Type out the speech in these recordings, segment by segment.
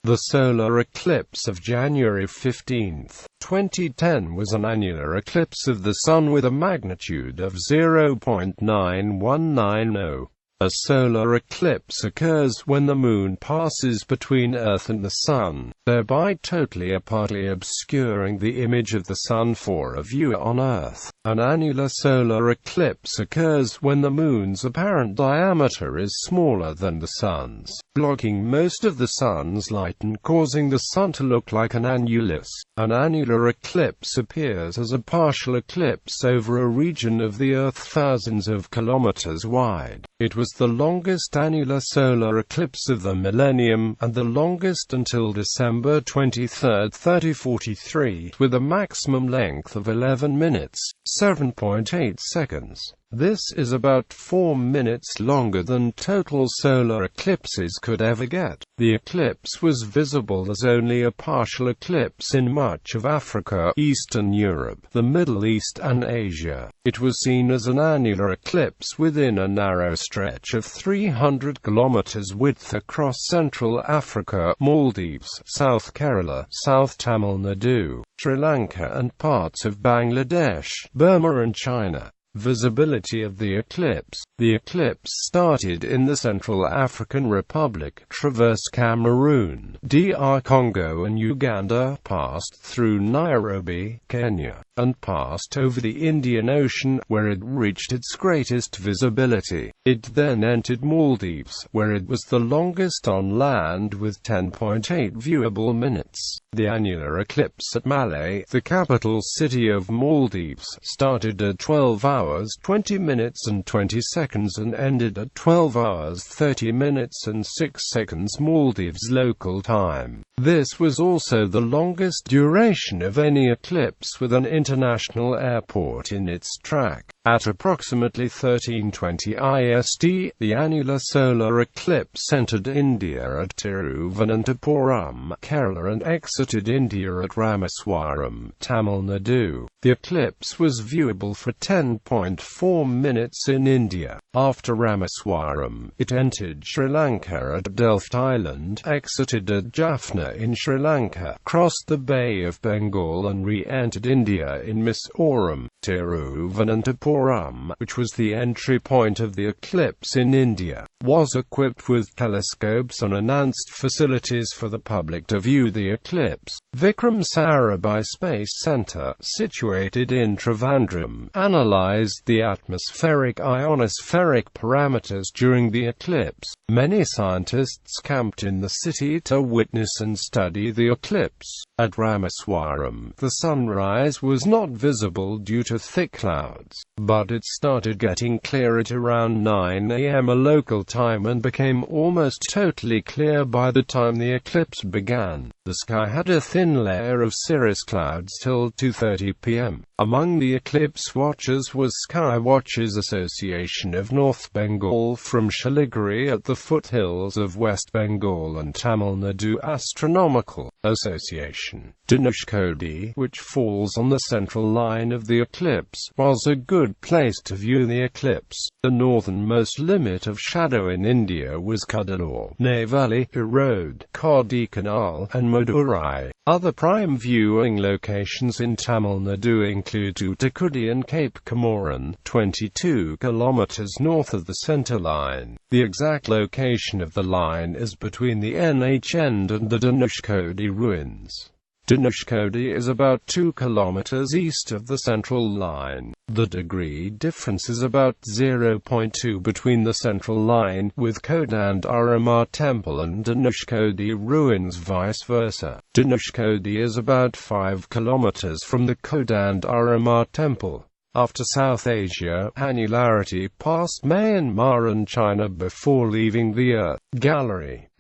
The solar eclipse of January 15, 2010 was an annular eclipse of the Sun with a magnitude of 0.9190. A solar eclipse occurs when the Moon passes between Earth and the Sun, thereby totally or partly obscuring the image of the Sun for a viewer on Earth. An annular solar eclipse occurs when the Moon's apparent diameter is smaller than the Sun's, blocking most of the Sun's light and causing the Sun to look like an annulus. An annular eclipse appears as a partial eclipse over a region of the Earth thousands of kilometers wide. It was the longest annular solar eclipse of the millennium, and the longest until December 23, 3043, with a maximum length of 11 minutes, 7.8 seconds. This is about 4 minutes longer than total solar eclipses could ever get. The eclipse was visible as only a partial eclipse in much of Africa, Eastern Europe, the Middle East and Asia. It was seen as an annular eclipse within a narrow stretch of 300 kilometers width across Central Africa, Maldives, South Kerala, South Tamil Nadu, Sri Lanka and parts of Bangladesh, Burma and China. Visibility of the eclipse. The eclipse started in the Central African Republic, traversed Cameroon, DR Congo and Uganda, passed through Nairobi, Kenya, and passed over the Indian Ocean, where it reached its greatest visibility. It then entered Maldives, where it was the longest on land with 10.8 viewable minutes. The annular eclipse at Malé, the capital city of Maldives, started at 12 hours 20 minutes and 20 seconds and ended at 12 hours 30 minutes and 6 seconds Maldives local time. This was also the longest duration of any eclipse with an international airport in its track. At approximately 1320 IST, the annular solar eclipse entered India at Tiruvananthapuram, Kerala and exited India at Rameswaram, Tamil Nadu. The eclipse was viewable for 10.4 minutes in India. After Rameswaram, it entered Sri Lanka at Delft Island, exited at Jaffna in Sri Lanka, crossed the Bay of Bengal and re-entered India in Mizoram. Tiruvananthapuram, which was the entry point of the eclipse in India, was equipped with telescopes and enhanced facilities for the public to view the eclipse. Vikram Sarabhai Space Centre, situated in Trivandrum, analyzed the atmospheric ionospheric parameters during the eclipse. Many scientists camped in the city to witness and study the eclipse. At Rameswaram, the sunrise was not visible due to thick clouds, but it started getting clear at around 9 a.m. local time and became almost totally clear by the time the eclipse began. The sky had a thin layer of cirrus clouds till 2:30 p.m. Among the eclipse watchers was Sky Watchers Association of North Bengal from Shiliguri at the foothills of West Bengal and Tamil Nadu Astronomical Association. Dhanushkodi, which falls on the central line of the eclipse, was a good place to view the eclipse. The northernmost limit of shadow in India was Cuddalore, Neyveli, Erode, Kodaikanal, and Madurai. Other prime viewing locations in Tamil Nadu include Toothukudi and Cape Comorin, 22 kilometers north of the center line. The exact location of the line is between the NH end and the Dhanushkodi ruins. Dhanushkodi is about 2 kilometers east of the central line. The degree difference is about 0.2 between the central line, with Kodandurama Temple and Dhanushkodi ruins vice versa. Dhanushkodi is about 5 kilometers from the Kodandurama Temple. After South Asia, annularity passed Myanmar and China before leaving the Earth gallery.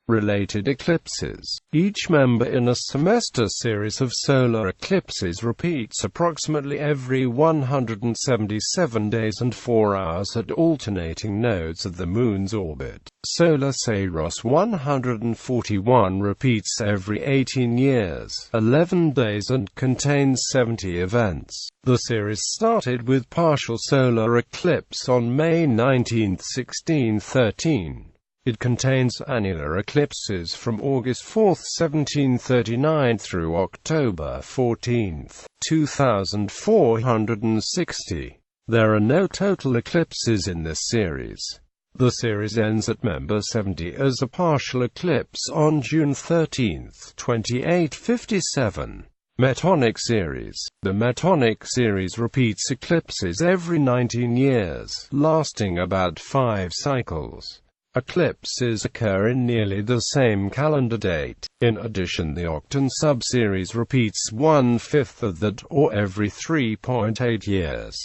Related eclipses. Each member in a semester series of solar eclipses repeats approximately every 177 days and 4 hours at alternating nodes of the Moon's orbit. Solar Saros 141 repeats every 18 years, 11 days and contains 70 events. The series started with partial solar eclipse on May 19, 1613. It contains annular eclipses from August 4, 1739 through October 14, 2460. There are no total eclipses in this series. The series ends at member 70 as a partial eclipse on June 13, 2857. Metonic series. The Metonic series repeats eclipses every 19 years, lasting about 5 cycles. Eclipses occur in nearly the same calendar date. In addition, the Octan subseries repeats 1/5 of that, or every 3.8 years.